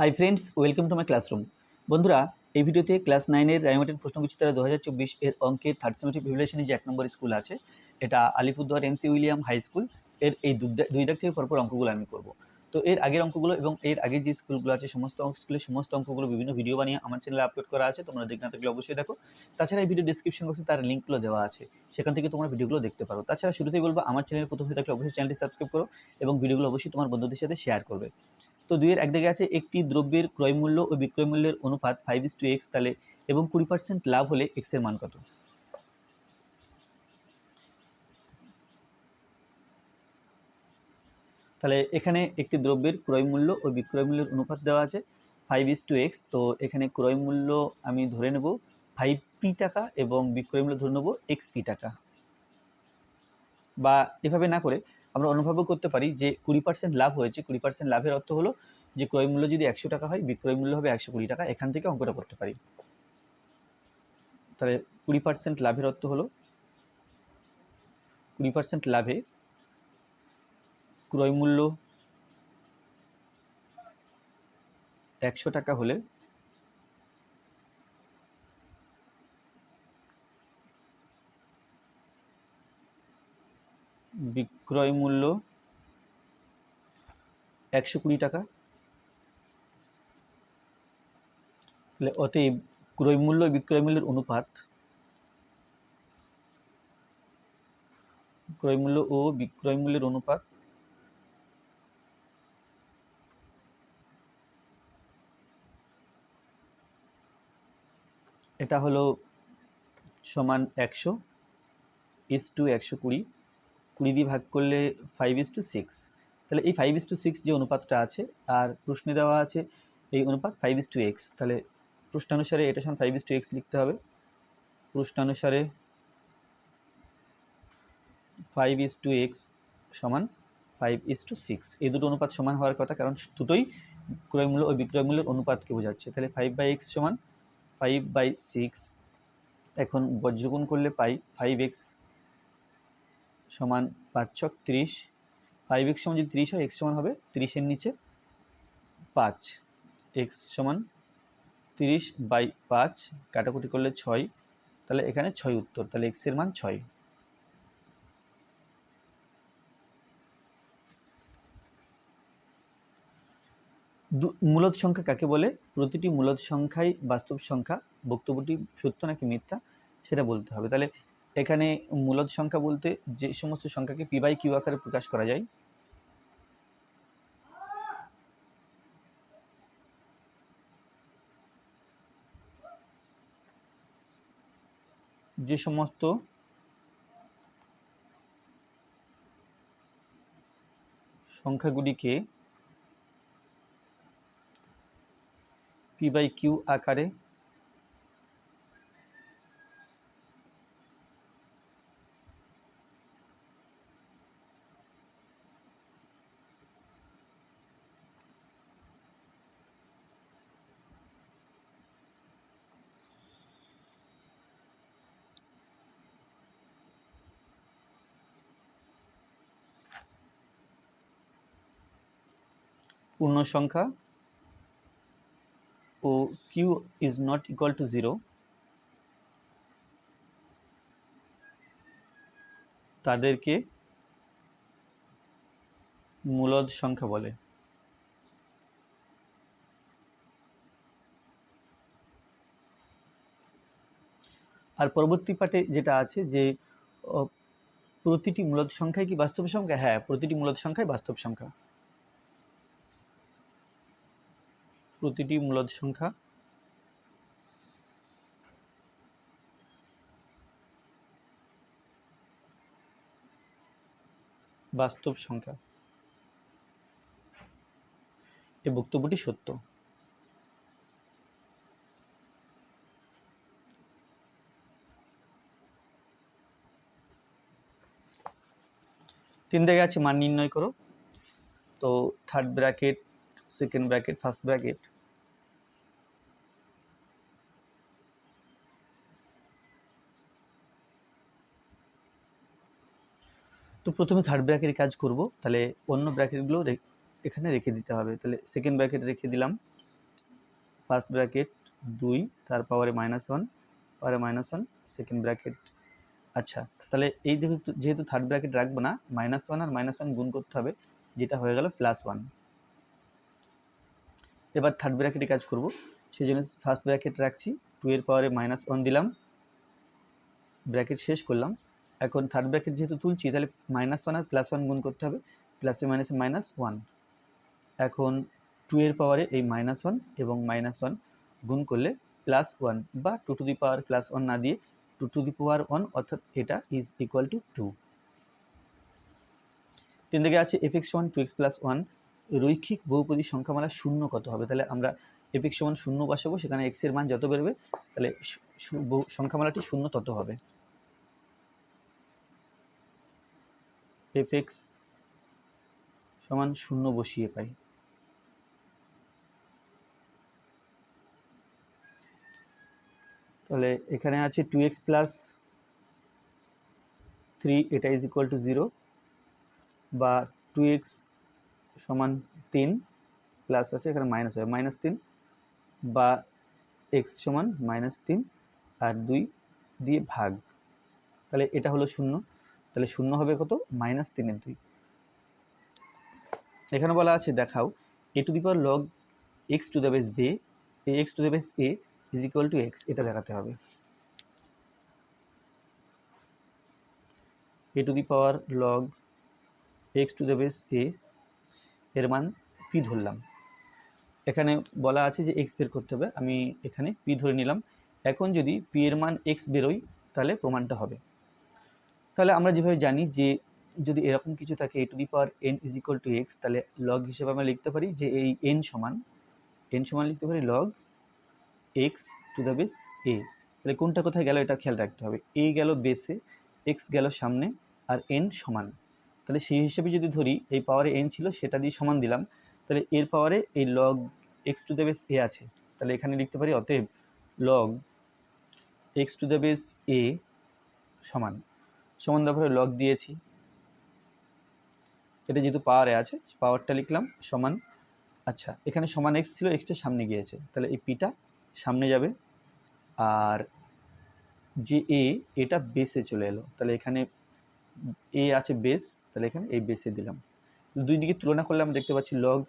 Hi friends, welcome to my classroom. বন্ধুরা, এই ভিডিওতে ক্লাস 9-এর রায়মার্টিন প্রশ্নবিচিত্রা 2024 এর অঙ্কের থার্ড সেমিস্টার প্রিপারেশনের যে 1 নম্বর স্কুল আছে, এটা Alipurduar MC William high school এর এই দুই দাগ থেকে পরপর অঙ্কগুলো আমি করব। তো এর আগের অঙ্কগুলো এবং এর আগের যে স্কুলগুলো আছে সমস্ত স্কুলের সমস্ত অঙ্কগুলো বিভিন্ন ভিডিও বানিয়ে আমার চ্যানেলে আপলোড করা আছে, তোমরা দেখে না থাকলে অবশ্যই দেখো। তাছাড়া এই ভিডিও ডিসক্রিপশন বক্সে তার লিঙ্কগুলো দেওয়া আছে, সেখান থেকে তোমরা ভিডিওগুলো দেখতে পারো। তাছাড়া শুরুতেই বলবো, আমার চ্যানেল প্রথম হয়ে থাকলে অবশ্যই চ্যানেলটি সাবস্ক্রাইব করো এবং ভিডিওগুলো অবশ্যই তোমার বন্ধুদের সাথে শেয়ার করবে। তো 2-এর এক দিকে আছে একটি দ্রব্যের ক্রয় মূল্য ও বিক্রয় মূল্যের অনুপাত 5:x তাহলে এবং 20% লাভ হলে x এর মান কত? তাহলে এখানে একটি দ্রব্যের ক্রয় মূল্য ও বিক্রয় মূল্যের অনুপাত দেওয়া আছে 5:x। তো এখানে ক্রয় মূল্য আমি ধরে নেব 5p টাকা এবং বিক্রয় মূল্য ধরে নেব xp টাকা। বা এভাবে না করে আমরা অনুভবও করতে পারি যে 20% লাভ হয়েছে, 20% লাভের অর্থ হলো যে ক্রয় মূল্য যদি 100 টাকা হয়, বিক্রয় মূল্য হবে 120 টাকা। এখান থেকে অঙ্কটা করতে পারি। তাহলে 20% লাভের অর্থ হলো 20% লাভে ক্রয় মূল্য 100 টাকা হলে বিক্রয় মূল্য 120 টাকা। তাহলে অতএব ক্রয় মূল্য বিক্রয় মূল্যের অনুপাত, ক্রয় মূল্য ও বিক্রয় মূল্যের অনুপাত এটা হলো সমান 100:120, 20 দিয়ে ভাগ করলে 5:6। তাহলে এই 5:6 যে অনুপাতটা আছে, আর প্রশ্নে দেওয়া আছে এই অনুপাত 5:x। তাহলে প্রশ্নানুসারে এটা সমান 5:x লিখতে হবে। প্রশ্নানুসারে 5:x সমান 5:6। এই দুটো অনুপাত সমান হওয়ার কথা, কারণ দুটোই ক্রয় মূল্য ও বিক্রয় মূল্যের অনুপাতকে বোঝাচ্ছে। তাহলে 5/x সমান 5/6। এখন বজ্রগুণ করলে পাই 5x সমান 5×6 30। 5x সমান যদি 30 হয়, x সমান হবে 30-এর নিচে 5। x সমান 30/5, কাটাকুটি করলে 6। তাহলে এখানে 6 উত্তর। তাহলে x এর মান 6। মূলদ সংখ্যা কাকে বলে? প্রতিটি মূলদ সংখ্যাই বাস্তব সংখ্যা। বক্তব্যটি সত্য নাকি মিথ্যা সেটা বলতে হবে। তাহলে এখানে মূলদ সংখ্যা বলতে যে সমস্ত সংখ্যাকে p/q আকারে প্রকাশ করা যায়, যে সমস্ত সংখ্যাগুলিকে p/q আকারে পূর্ণ সংখ্যা ও q is not equal to 0 তাদেরকে মূলদ সংখ্যা বলে। আর পরবর্তী পার্টে যেটা আছে যে প্রতিটি মূলদ সংখ্যাই কি বাস্তব সংখ্যা? হ্যাঁ, প্রতিটি মূলদ সংখ্যাই বাস্তব সংখ্যা। প্রতিটি মূলদ সংখ্যা বাস্তব সংখ্যা। এই বক্তব্যটি সত্য। তিন জায়গায় আছে মান নির্ণয় করো। তো third bracket, second bracket, first bracket. তো প্রথমে থার্ড ব্র্যাকেটের কাজ করব, তাহলে অন্য ব্র্যাকেটগুলো এখানে রেখে দিতে হবে। তাহলে সেকেন্ড ব্র্যাকেট রেখে দিলাম, ফার্স্ট ব্র্যাকেট 2 তার পাওয়ারে -1 পাওয়ারে -1 সেকেন্ড ব্র্যাকেট। আচ্ছা, তাহলে এই যেহেতু থার্ড ব্র্যাকেট রাখবো না, -1 আর -1 গুণ করতে হবে, যেটা হয়ে গেল +1। এবার থার্ড ব্র্যাকেটে কাজ করব, সেই জন্য ফার্স্ট ব্র্যাকেট রাখছি, 2 এর পাওয়ারে -1 দিলাম, ব্র্যাকেট শেষ করলাম। এখন থার্ড ব্র্যাকেট যেহেতু তুলছি, তাহলে -1 আর +1 গুণ করতে হবে, প্লাসে মাইনাসে -1। এখন 2 এর পাওয়ারে এই -1 এবং -1 গুণ করলে +1, বা 2 টু দি পাওয়ার +1 না দিয়ে 2 টু দি পাওয়ার 1, অর্থাৎ এটা ইজ ইকুয়াল টু 2। 3 দিকে আছে fx সমান 2x + 1, রৈখিক বহুপদী সংখ্যামালা শূন্য কত হবে? তাহলে আমরা fx সমান 0 বসাবো, সেখানে x এর মান যত বেরোবে তাহলে সংখ্যামালাটি শূন্য তত হবে। fx সমান 0 বসিয়ে পাই। তাহলে এখানে আছে 2x + 3, এটা ইজ ইকুয়াল টু 0, বা 2x সমান 3 প্লাস আছে, এখানে মাইনাস হবে -3, বা x সমান -3 আর 2 দিয়ে ভাগ, তাহলে এটা হলো 0। তাহলে 0 হবে কত? -3 এর 2। এখানে বলা আছে দেখাও a to the power log x to the base a, x to the base a is equal two x, এটা দেখাতে হবে। a to the power log x to the base a এর মান p ধরলাম। এখানে বলা আছে যে x বের করতে হবে, আমি এখানে p ধরে নিলাম। এখন যদি p এর মান x বেরোয়, তাহলে প্রমাণটা হবে। তাহলে আমরা যেভাবে জানি যে যদি এরকম কিছু থাকে a to the power n is equal two x, তাহলে লগ হিসেবে আমরা লিখতে পারি যে এই n সমান লিখতে পারি log x to the base a। তাহলে কোনটা কোথায় গেল এটা খেয়াল রাখতে হবে, a গেল বেসে, x গেল সামনে, আর n সমান। তাহলে সেই হিসেবে যদি ধরি এই পাওয়ারে n ছিল, সেটা দিয়ে সমান দিলাম, তাহলে এর পাওয়ারে এই log x to the base a আছে, তাহলে এখানে লিখতে পারি অতএব log x to the base a সমান তারপরে লগ দিয়েছি, এটা যেহেতু পাওয়ারে আছে পাওয়ারটা লিখলাম সমান। আচ্ছা, এখানে সমান x ছিল, xটা সামনে গিয়েছে, তাহলে এই পিটা সামনে যাবে, আর যে এটা বেসে চলে এলো, তাহলে এখানে a আছে বেস, তাহলে এখানে এই বেসে দিলাম। দুই দিকে তুলনা করলে আমরা দেখতে পাচ্ছি log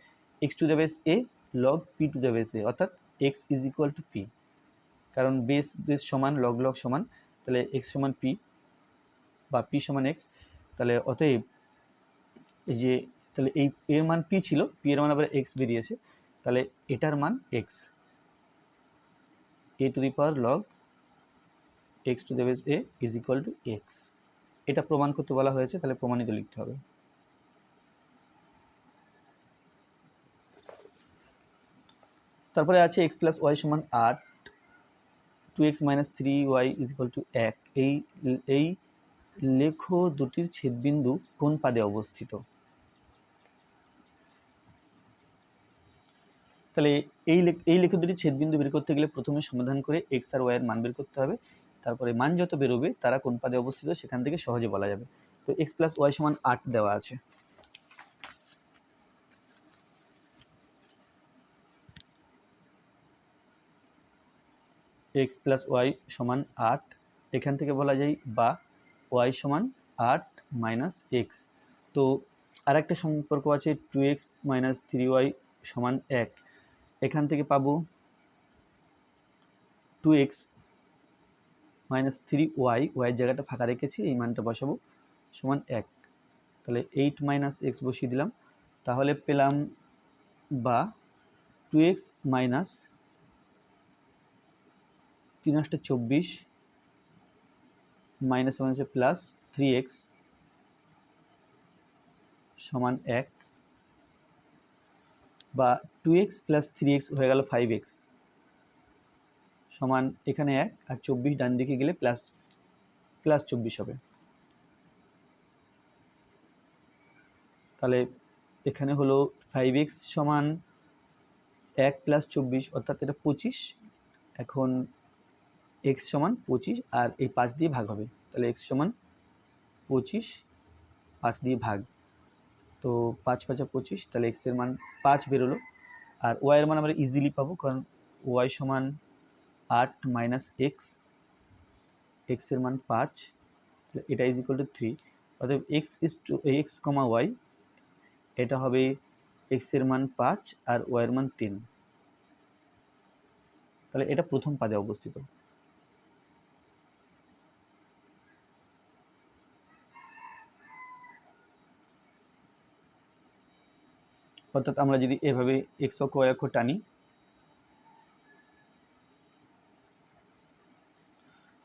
x to the base a log p to the base a, অর্থাৎ x is equal two p, কারণ বেস সমান লগ সমান, তাহলে x সমান p বা p সমান x। তাহলে অতএব এই যে তাহলে এই এর মান p ছিল, p এর মান আবার x বেরিয়েছে, তাহলে এটার মান x, a to the power log x to the base a is equal two x। এটা প্রমাণ করতে বলা হয়েছে, তাহলে প্রমাণিত লিখতে হবে। তারপরে আছে x + y সমান 8, 2x - 3y is equal two 1, এই লেখো দুটির ছেদবিন্দু কোন পাদে অবস্থিত। তাহলে এই লেখো দুটির ছেদবিন্দু বের করতে গেলে প্রথমে সমাধান করে x আর y এর মান বের করতে হবে, তারপরে মান যত বেরোবে তারা কোন পাদে অবস্থিত সেখান থেকে সহজে বলা যাবে। তো x + y সমান 8 দেওয়া আছে, x + y সমান 8, এখান থেকে বলা যায় বা y সমান 8 - x। তো আর একটা সম্পর্ক আছে 2x - 3y সমান 1, এখান থেকে পাবো 2x - 3y, y এর জায়গাটা ফাঁকা রেখেছি, এই মানটা বসাবো, সমান 1। তাহলে 8 - x বসিয়ে দিলাম, তাহলে পেলাম বা 2x - 3 × 24 মাইনাস ওয়ান হচ্ছে প্লাস 3x সমান 1, বা 2x + 3x হয়ে গেল 5x সমান এখানে 1 আর 24 ডান দিকে গেলে প্লাস 24 হবে। তাহলে এখানে হলো 5x সমান 1 + 24, অর্থাৎ এটা 25। এখন x সমান 25 আর এই 5 দিয়ে ভাগ হবে, তাহলে x সমান 25, 5 দিয়ে ভাগ, তো 5 × 5 = 25, তাহলে x এর মান 5 বেরোলো। আর y এর মান আমরা ইজিলি পাবো, কারণ ওয়াই সমান 8 মাইনাস এক্স, এক্সের মান 5, এটা ইজ ইকুয়াল টু 3, অতএব এক্স কমা ওয়াই এটা হবে এক্সের মান 5 আর ওয়াইয়ের মান 3, তাহলে এটা প্রথম পাদে অবস্থিত। অর্থাৎ আমরা যদি এভাবে এক্স অক্ষ ওয়াই অক্ষ টানি,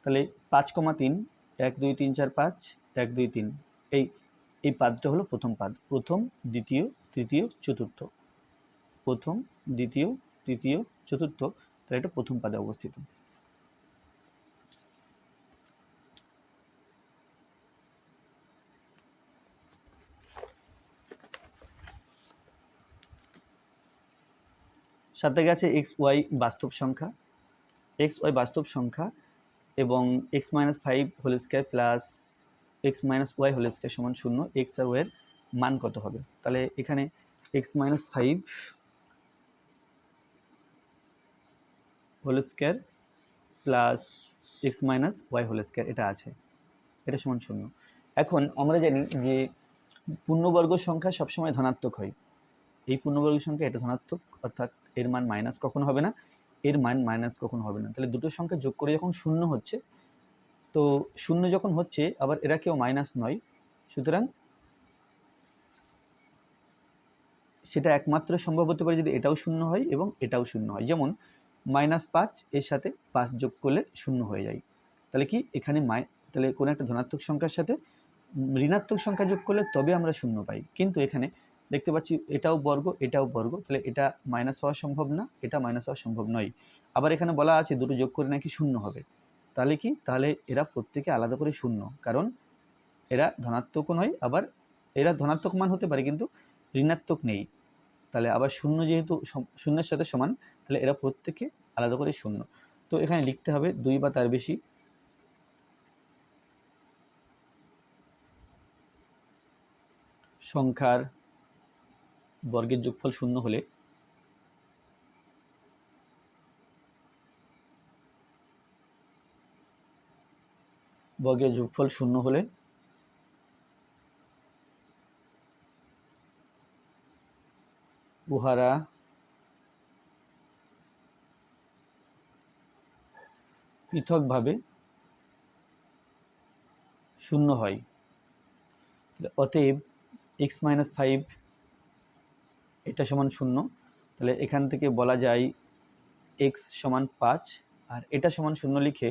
তাহলে 5,3 1 2 3 4 5 1 2 3 এই পাদটা হলো প্রথম পাদ, প্রথম দ্বিতীয় তৃতীয় চতুর্থ, প্রথম দ্বিতীয় তৃতীয় চতুর্থ, তাহলে এটা প্রথম পাদে অবস্থিত। সাথে গেছে এক্স ওয়াই বাস্তব সংখ্যা, এক্স ওয়াই বাস্তব সংখ্যা এবং X minus 5 whole square plus X minus Y whole square সমান 0, এক্স আর ওয়াইয়ের মান কত হবে? তাহলে এখানে X minus 5 whole square plus X minus Y whole square এটা আছে, এটা সমান 0। এখন আমরা জানি যে পূর্ণবর্গ সংখ্যা সবসময় ধনাত্মক হয়, এই পূর্ণবর্গ সংখ্যা এটা ধনাত্মক, অর্থাৎ এর মান মাইনাস কখনো হবে না, এর মান মাইনাস কখনো হবে না। তাহলে দুটো সংখ্যা যোগ করে যখন 0 হচ্ছে, তো 0 যখন হচ্ছে আবার এরা কেউ মাইনাস নয়, সুতরাং সেটা একমাত্র সম্ভব হতে পারে যদি এটাও 0 হয় এবং এটাও 0 হয়। যেমন -5 এর সাথে 5 যোগ করলে 0 হয়ে যায়, তাহলে কি এখানে তাহলে কোনো একটা ধনাত্মক সংখ্যার সাথে ঋণাত্মক সংখ্যা যোগ করলে তবে আমরা 0 পাই, কিন্তু এখানে দেখতে পাচ্ছি এটাও বর্গ এটাও বর্গ, তাহলে এটা মাইনাস হওয়া সম্ভব না, এটা মাইনাস হওয়া সম্ভব নয়। আবার এখানে বলা আছে দুটো যোগ করে নাকি 0 হবে, তাহলে কি, তাহলে এরা প্রত্যেকে আলাদা করে 0, কারণ এরা ধনাত্মকও নয়, আবার এরা ধনাত্মক মান হতে পারে কিন্তু ঋণাত্মক নেই, তাহলে আবার 0 যেহেতু 0-এর সাথে সমান, তাহলে এরা প্রত্যেকে আলাদা করে 0। তো এখানে লিখতে হবে 2 বা তার বেশি সংখ্যার বর্গের যোগফল 0 হলে বর্গের যোগফল 0 হলে উহারা পৃথকভাবে 0 হয়। অতএব x-5 এটা সমান 0, তাহলে এখান থেকে বলা যায় x সমান 5 আর এটা সমান 0 লিখে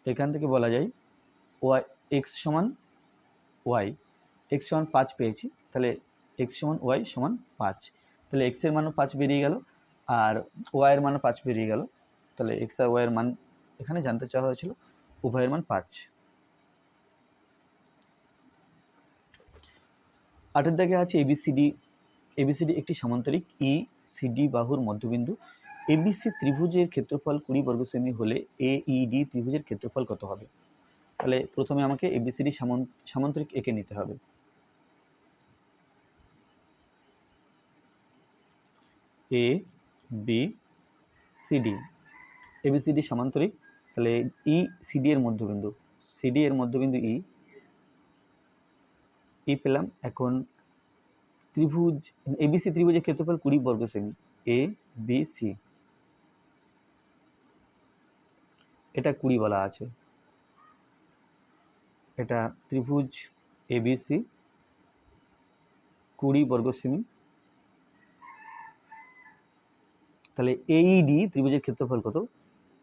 এখান থেকে বলা যায় y x সমান y, x সমান 5 পেয়েছি, তাহলে x সমান y সমান 5, তাহলে x এর মানও 5 বেরিয়ে গেল আর y এর মানও 5 বেরিয়ে গেল, তাহলে x আর y এর মান এখানে জানতে চাওয়া হয়েছিল, উভয়ের মান 5। 8 দাগে আছে এবিসিডি, এবিসিডি একটি সামান্তরিক ECD বাহুর মধ্যবিন্দু, এবিসি ত্রিভুজের ক্ষেত্রফল 20 বর্গ সেমি হলে AED ত্রিভুজের ক্ষেত্রফল কত হবে? তাহলে প্রথমে আমাকে এবিসিডি সামান্তরিক এঁকে নিতে হবে। ABCD, এবিসিডি সামান্তরিক, তাহলে ECD এর মধ্যবিন্দু, CD এর মধ্যবিন্দু E পেলাম। এখন ত্রিভুজ এবিসি ত্রিভুজের ক্ষেত্রফল 20 বর্গ সেমি, ABC এটা 20 বলা আছে, এটা ত্রিভুজ ABC 20 বর্গ সেমি, তাহলে AED ত্রিভুজের ক্ষেত্রফল কত?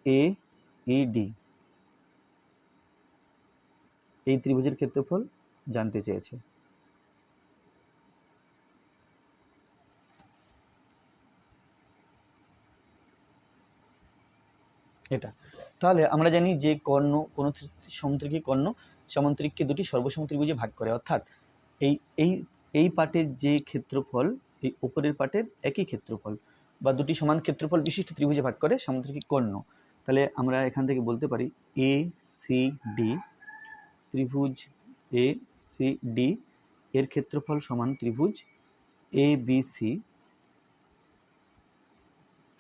AED এই ত্রিভুজের ক্ষেত্রফল জানতে চেয়েছে। এটা তাহলে আমরা জানি যে কর্ণ কোন সমত্রিকী কর্ণ সমান্তরিককে দুটি সর্বসমত্রিভুজে ভাগ করে, অর্থাৎ এই এই এই পাটের যে ক্ষেত্রফল এই উপরের পাটের একই ক্ষেত্রফল বা দুটি সমান ক্ষেত্রফল বিশিষ্ট ত্রিভুজে ভাগ করে সামুদ্রিক কর্ণ। তাহলে আমরা এখান থেকে বলতে পারি ACD ত্রিভুজ ACD এর ক্ষেত্রফল সমান ত্রিভুজ ABC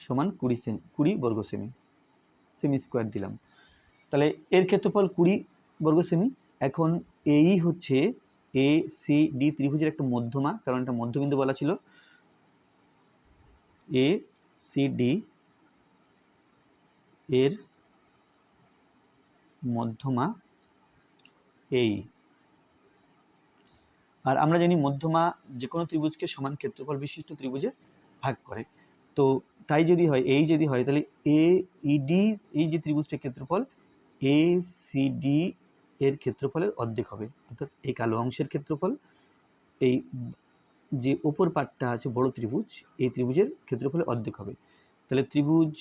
সমান 20 বর্গ সেমি, সেমি স্কোয়ার দিলাম। তাহলে এর ক্ষেত্রফল 20 বর্গ সেমি। এখন এই হচ্ছে এ সি ডি ত্রিভুজের একটা মধ্যমা, কারণ এটা মধ্যবিন্দু বলা ছিল। এ সি ডি এর মধ্যমা এই, আর আমরা জানি মধ্যমা যে কোনো ত্রিভুজকে সমান ক্ষেত্রফল বিশিষ্ট ত্রিভুজে ভাগ করে। তো তাই যদি হয়, এই যদি হয়, তাহলে এ ইডি এই যে ত্রিভুজটির ক্ষেত্রফল এ সি ডি এর ক্ষেত্রফলের অর্ধেক হবে, অর্থাৎ এই কালো অংশের ক্ষেত্রফল এই যে ওপর পাটটা আছে বড় ত্রিভুজ, এই ত্রিভুজের ক্ষেত্রফলের অর্ধেক হবে। তাহলে ত্রিভুজ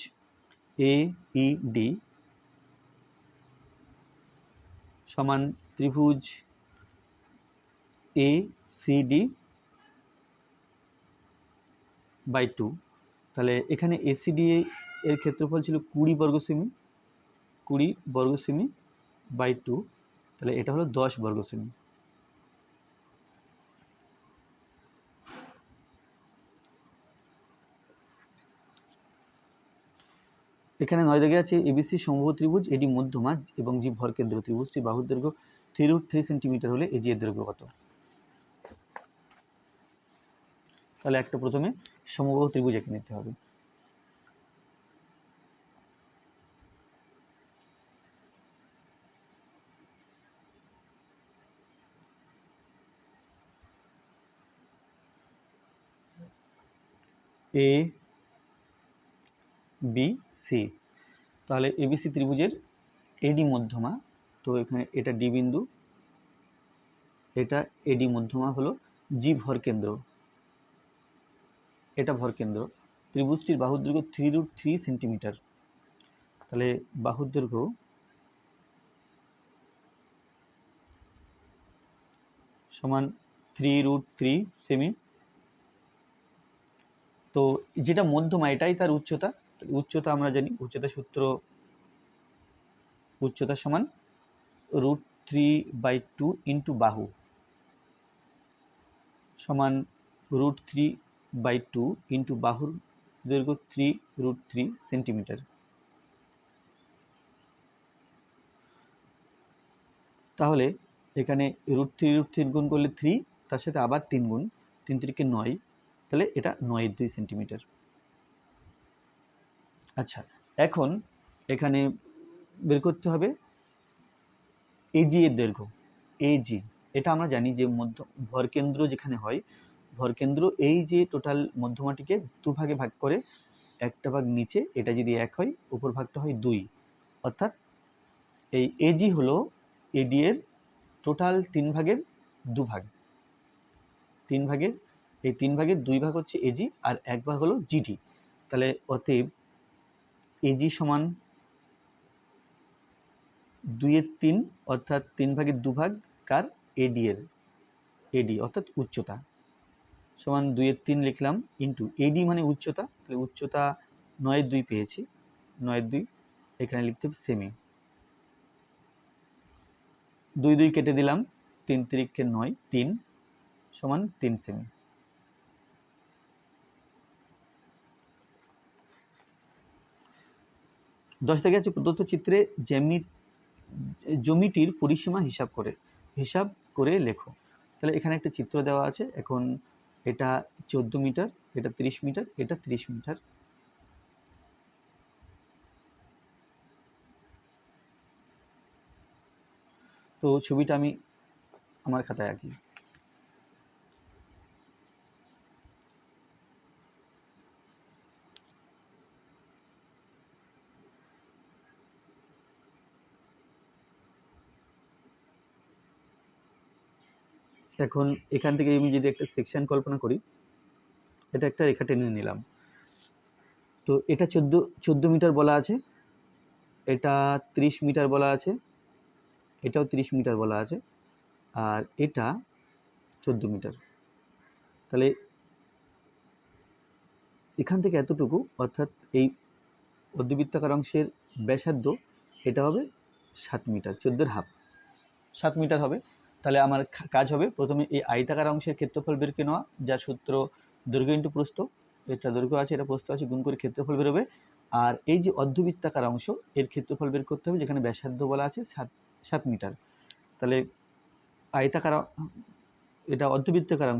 এ ই ডি সমান ত্রিভুজ এ সি ডি বাই 2। তাহলে এখানে এসিডি এর ক্ষেত্রফল ছিল 20 বর্গ সেমি, 20 বর্গ সেমি বাই 2, তাহলে এটা হলো 10 বর্গ সেমি। এখানে 9 দাগে আছে এবিসি সমবাহু ত্রিভুজ, এডি মধ্যমা এবং জি ভরকেন্দ্র। ত্রিভুজটি বাহুর দৈর্ঘ্য 3√3 সেন্টিমিটার হলে এজি এর দৈর্ঘ্য কত? তাহলে একটা প্রথমে সমবাহু ত্রিভুজ এঁকে নিতে হবে। এ বি সি, তাহলে এবিসি ত্রিভুজের এডি মধ্যমা, তো এখানে এটা ডি বিন্দু, এটা এডি মধ্যমা হলো জি ভরকেন্দ্র, এটা ভরকেন্দ্র। ত্রিভুজটির বাহুর দৈর্ঘ্য 3√3 সেন্টিমিটার, তাহলে বাহুর দৈর্ঘ্য সমান 3√3 সেমি। তো যেটা মধ্যমা এটাই তার উচ্চতা, উচ্চতা আমরা জানি, উচ্চতা সূত্র উচ্চতা সমান √3/2 ইন্টু বাহু সমান √3/2 ইন্টু বাহুর দৈর্ঘ্য 3√3 সেন্টিমিটার। তাহলে এখানে √3 গুণ করলে 3, তার সাথে আবার 3 গুণ, 3 3 9, তাহলে এটা 9/2 সেন্টিমিটার। আচ্ছা, এখন এখানে বের করতে হবে এজি এর দৈর্ঘ্য। এজি এটা আমরা জানি যে ভরকেন্দ্র যেখানে হয়, ভরকেন্দ্র এই যে টোটাল মধ্যমাটিকে দুভাগে ভাগ করে, একটা ভাগ নিচে, এটা যদি 1 হয়, উপর ভাগটা হয় 2, অর্থাৎ এই এজি হলো এডি এর টোটাল 3 ভাগের 2 ভাগ। 3 ভাগের এই 3 ভাগের 2 ভাগ হচ্ছে এজি, আর 1 ভাগ হলো জিডি। তাহলে অতএব এজি সমান 2/3, অর্থাৎ 3 ভাগের 2 ভাগ কার? এডি এর, এডি অর্থাৎ উচ্চতা সমান 2/3 লিখলাম, ইন্টু এডি মানে উচ্চতা, তাহলে উচ্চতা 9/2 পেয়েছি, 9/2 এখানে লিখতে হবে সেমি। 2 2 কেটে দিলাম, 3 3 9, 3 সমান 3 সেমি। দশ থেকে আছে প্রদত্ত চিত্রে জমিটির পরিসীমা হিসাব করে লেখো। তাহলে এখানে একটা চিত্র দেওয়া আছে। এখন এটা 14 মিটার, এটা 30 মিটার, এটা 30 মিটার। তো ছবিটা আমি আমার খাতায় আঁকি। এখন এখান থেকে আমি যদি একটা সেকশন কল্পনা করি, এটা একটা রেখা টেনে নিলাম। তো এটা 14 মিটার বলা আছে, এটা 30 মিটার বলা আছে, এটাও 30 মিটার বলা আছে, আর এটা 14 মিটার। তাহলে এখান থেকে এতটুকু, অর্থাৎ এই অর্ধবৃত্তাকার অংশের ব্যাসার্ধ এটা হবে 7 মিটার, 14 হাফ 7 মিটার হবে। তাহলে আমার কাজ হবে প্রথমে এই আয়তাকার অংশের ক্ষেত্রফল বের করে নেওয়া, যা সূত্র দৈর্ঘ্য ইন্টু প্রস্থ। এটা দৈর্ঘ্য আছে, এটা প্রস্থ আছে, গুণ করে ক্ষেত্রফল বেরোবে। আর এই যে অর্ধবৃত্তাকার অংশ, এর ক্ষেত্রফল বের করতে হবে, যেখানে ব্যাসার্ধ বলা আছে 7 মিটার। তাহলে আয়তাকার, এটা অর্ধবৃত্তাকার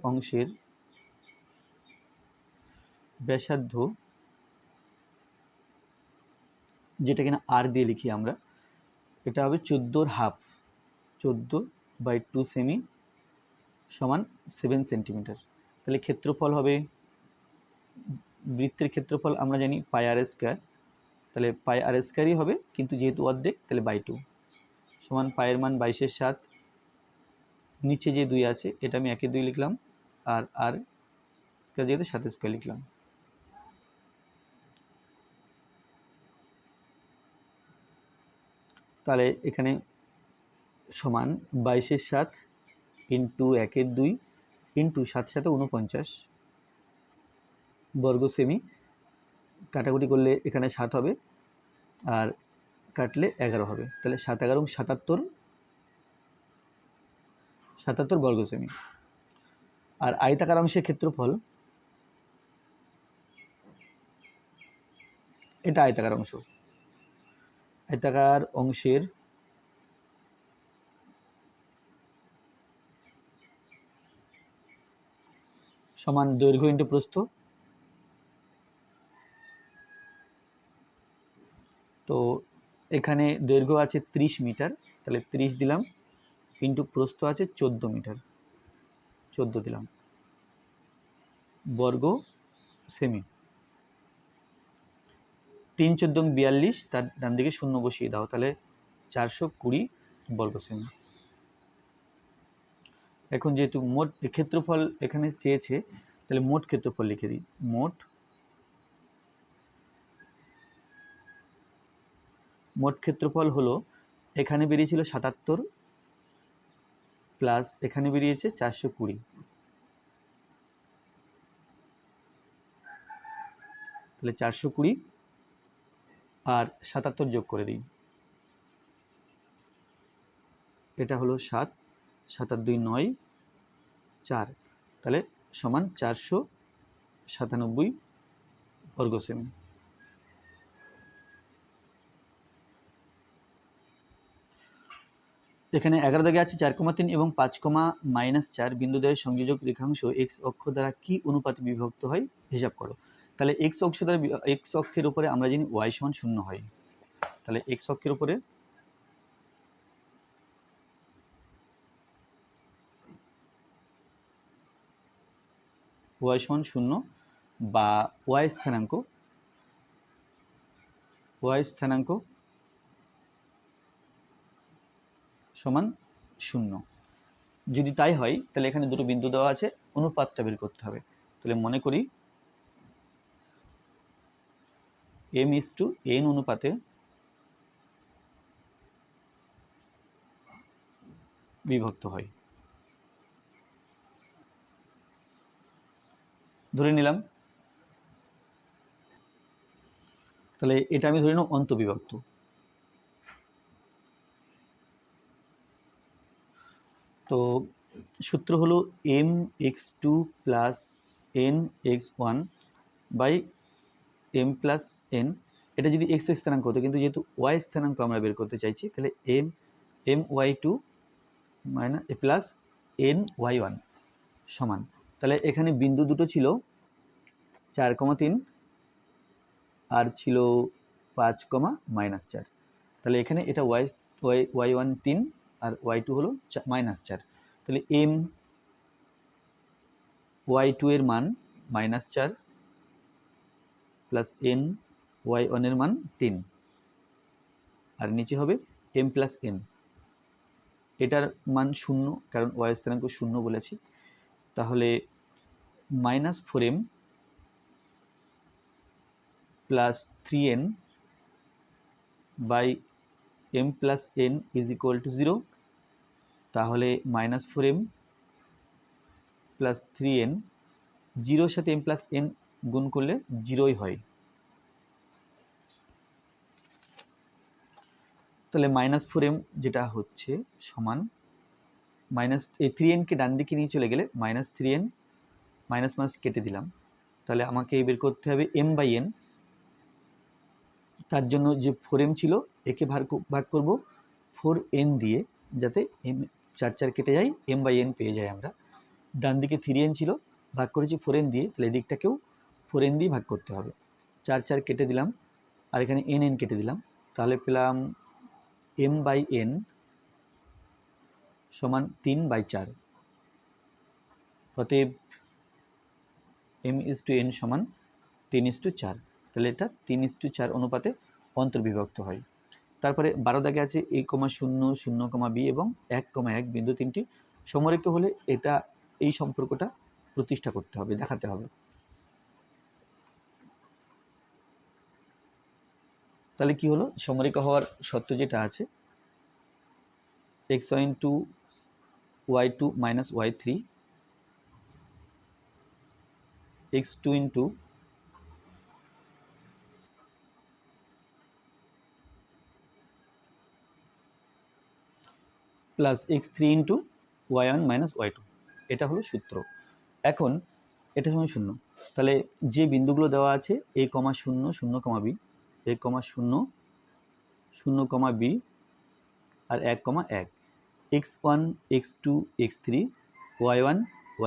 অংশের ব্যাসার্ধ, যেটা কিনা আর দিয়ে লিখি আমরা, এটা হবে 14 হাফ, 14/2 সেমি সমান 7 সেন্টিমিটার। তাহলে ক্ষেত্রফল হবে, বৃত্তের ক্ষেত্রফল আমরা জানি পাই আর স্কোয়ার, তাহলে পাই আর স্কোয়ারই হবে, কিন্তু যেহেতু অর্ধেক তাহলে বাই 2 সমান পায়ের মান 22/7, নিচে যে 2 আছে এটা আমি 1/2 লিখলাম, আর আর স্কোয়ার যেহেতু 7 স্কোয়ার লিখলাম। তাহলে এখানে সমান 22/7 ইন্টু 1/2 ইন্টু 7 49 বর্গ সেমি। কাটাকুটি করলে এখানে 7 হবে, আর কাটলে 11 হবে, তাহলে 7 11 77 বর্গ সেমি। আর আয়তাকার অংশের ক্ষেত্রফল, এটা আয়তাকার অংশ, আয়তাকার অংশের সমান দৈর্ঘ্য ইন্টু প্রস্থ। তো এখানে দৈর্ঘ্য আছে 30 মিটার, তাহলে 30 দিলাম, ইন্টু প্রস্থ আছে 14 মিটার, 14 দিলাম, বর্গ সেমি। 3 14 42, তার ডান দিকে 0 বসিয়ে দাও, তাহলে 420 বর্গ সেমি। এখন যেহেতু মোট ক্ষেত্রফল এখানে চেয়েছে, তাহলে মোট ক্ষেত্রফল লিখে দিই। মোট ক্ষেত্রফল হলো, এখানে বেরিয়েছিল 77 প্লাস এখানে বেরিয়েছে 420, তাহলে 420 আর 77 যোগ করে দিই, এটা হলো 7, 7 আর 2 9, 4, তাহলে সমান 497 বর্গ সেমি। এখানে 11 দাগে আছে 4,3 এবং 5,-4 বিন্দুদ্বয়ের সংযোজক রেখাংশ এক্স অক্ষ দ্বারা কি অনুপাতে বিভক্ত হয় হিসাব করো। তাহলে এক্স অক্ষ দ্বারা, এক্স অক্ষের উপরে আমরা জানি ওয়াই সমান 0 হয়, তাহলে এক্স অক্ষের উপরে ওয়াই সমান 0 বা ওয়াই স্থানাঙ্ক সমান 0। যদি তাই হয় তাহলে এখানে দুটো বিন্দু দেওয়া আছে, অনুপাতটা বের করতে হবে। তাহলে মনে করি m/n অনুপাতে বিভক্ত হয়, ধরে নিলাম। তাহলে এটা আমি ধরে নেব অন্তবিভক্ত। তো সূত্র হলো mx2 plus nx1 by m plus n। এটা যদি x স্থানাঙ্ক হতো, কিন্তু যেহেতু y স্থানাঙ্ক আমরা বের করতে চাইছি, তাহলে my2 মাইনাস প্লাস ny1 সমান, তাহলে এখানে বিন্দু দুটো ছিল 4,3 আর ছিল 5,-4, তাহলে এখানে এটা y1 3 আর y2 হলো -4, তাহলে my2 এর মান -4 প্লাস ny1 এর মান 3, আর নিচে হবে m প্লাস n। এটার মান 0, কারণ y স্থানাঙ্ক 0 বলেছি, তাহলে -4m plus 3n by m plus n is equal to 0। তাহলে -4m প্লাস 3n, 0-র সাথে m প্লাস n গুণ করলে 0ই হয়, তাহলে -4m যেটা হচ্ছে সমান মাইনাস এই 3n-কে ডান দিকে নিয়ে চলে গেলে -3n মাইনাস মাইনাস কেটে দিলাম, তাহলে আমাকে বের করতে হবে m/n। তার জন্য যে 4m ছিল একে ভাগ করব 4n দিয়ে, যাতে m 4 কেটে যায়, m/n পেয়ে যাই আমরা। ডান দিকে 3n ছিল, ভাগ করেছি 4n দিয়ে, তাহলে এদিকটাকেও 4n দিয়ে ভাগ করতে হবে। 4 কেটে দিলাম, আর এখানে n কেটে দিলাম, তাহলে পেলাম m/n সমান 3/4। অতএব m/n সমান 3:4, তাহলে এটা 3:4 অনুপাতে অন্তর্বিভক্ত হয়। তারপরে 12 দাগে আছে a, 0, 0, b এবং 1, 1 বিন্দু তিনটি সমরেখা হলে এটা এই সম্পর্কটা প্রতিষ্ঠা করতে হবে, দেখাতে হবে। তাহলে কি হলো, সমরেখা হওয়ার শর্ত যেটা আছে x1 * y2 - y3 x2 * plus x3 * y1 - y2, এটা হলো সূত্র। এখন এটা সমান 0, তাহলে যে বিন্দুগুলো দেওয়া আছে a, 0, 0, b, a, 0, 0, b R 1, 1, x1 x2 x3 y1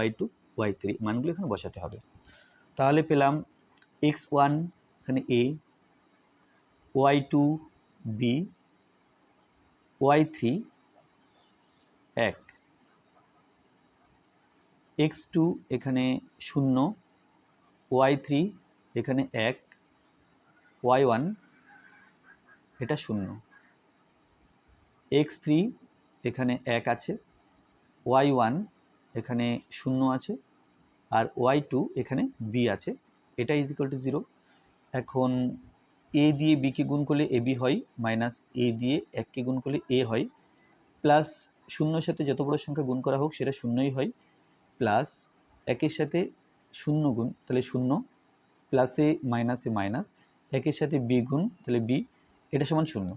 y2 y3 মানগুলো এখানে বসাতে হবে। তাহলে পেলাম x1 এখানে a, y2 b, y3 1, x2 এখানে 0, y3 এখানে 1, y1 এটা 0, x3 এখানে 1 আছে, y1 এখানে 0 আছে, আর y2 এখানে b আছে, এটা = 0। এখন a দিয়ে b কে গুণ করলে ab হয়, মাইনাস a দিয়ে 1 কে গুণ করলে a হয়, প্লাস 0-এর সাথে যত বড় সংখ্যা গুণ করা হোক সেটা 0ই হয়, প্লাস 1-এর সাথে 0 গুণ, তাহলে 0, প্লাসে মাইনাসে মাইনাস, 1-এর সাথে b গুণ, তাহলে b, এটা সমান 0।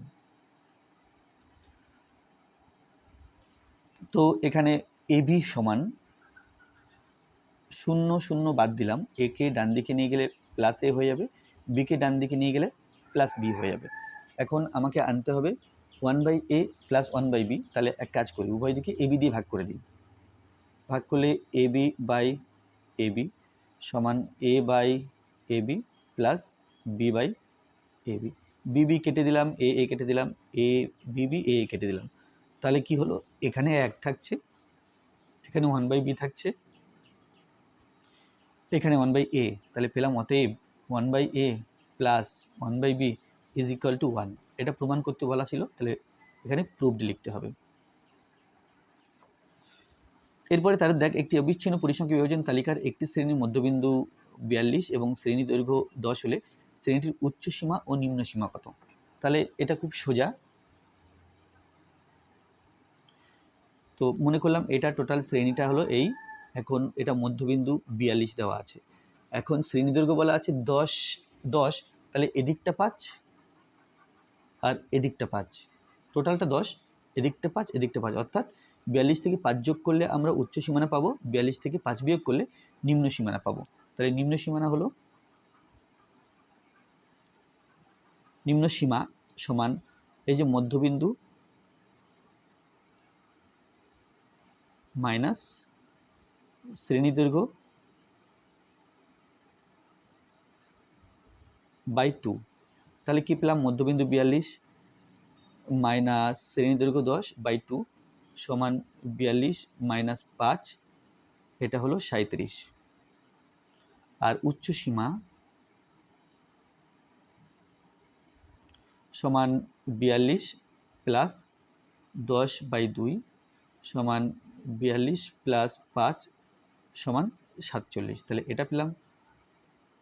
তো এখানে ab সমান 0, 0 বাদ দিলাম, a কে ডান দিকে নিয়ে গেলে প্লাস a হয়ে যাবে, b কে ডান দিকে নিয়ে গেলে প্লাস b হয়ে যাবে। এখন আমাকে আনতে হবে 1/a প্লাস 1/b, তাহলে এক কাজ করি, উভয় দিকে ab দিয়ে ভাগ করে দিই। ভাগ করলে ab/ab সমান a/ab প্লাস b/ab, bb কেটে দিলাম, a কেটে দিলাম, a/bb a কেটে দিলাম, তাহলে কি হলো, এখানে 1 থাকছে, এখানে 1/b থাকছে, এখানে 1/a, তাহলে পেলাম অতএব 1/a প্লাস 1/b = 1। এটা প্রমাণ করতে বলা ছিল, তাহলে এখানে প্রুভড লিখতে হবে। এরপরে তার দেখ, একটি অবিচ্ছিন্ন পরিসংখ্যা বিভাজন তালিকার একটি শ্রেণীর মধ্যবিন্দু 42 এবং শ্রেণী দৈর্ঘ্য 10 হলে শ্রেণীটির উচ্চ সীমা ও নিম্ন সীমা কত? তাহলে এটা খুব সোজা। তো মনে করলাম এটা টোটাল শ্রেণীটা হলো এই, এখন এটা মধ্যবিন্দু 42 দেওয়া আছে, এখন শ্রেণী দৈর্ঘ্য বলা আছে 10, তাহলে এদিকটা 5 আর এদিকটা 5, টোটালটা 10, এদিকটা 5 এদিকটা 5, অর্থাৎ 42 থেকে 5 যোগ করলে আমরা উচ্চ সীমানা পাবো, 42 থেকে 5 বিয়োগ করলে নিম্ন সীমানা পাবো। তাহলে নিম্ন সীমানা হলো, নিম্ন সীমা সমান এই যে মধ্যবিন্দু মাইনাস শ্রেণী দৈর্ঘ্য বাই 2, তাহলে কি পেলাম, মধ্যবিন্দু 42 মাইনাস শ্রেণী দৈর্ঘ্য 10/2 সমান 42 মাইনাস 5, এটা হলো 37। আর উচ্চ সীমা সমান 42 প্লাস 10/2 সমান 42 প্লাস 5 সমান 47, তাহলে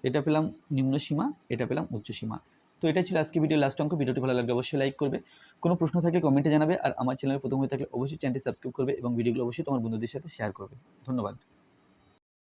এটা পেলাম নিম্ন সীমা, এটা পেলাম উচ্চ সীমা। তো এটা ছিল আজকে ভিডিও লাস্ট অঙ্ক। ভিডিওটি ভালো লাগলে অবশ্যই লাইক করবে, কোনো প্রশ্ন থাকলে কমেন্টে জানাবে, আর আমার চ্যানেলে প্রথম হয়ে থাকলে অবশ্যই চ্যানেলটি সাবস্ক্রাইব করবে এবং ভিডিওগুলো অবশ্যই তোমার বন্ধুদের সাথে শেয়ার করবে। ধন্যবাদ।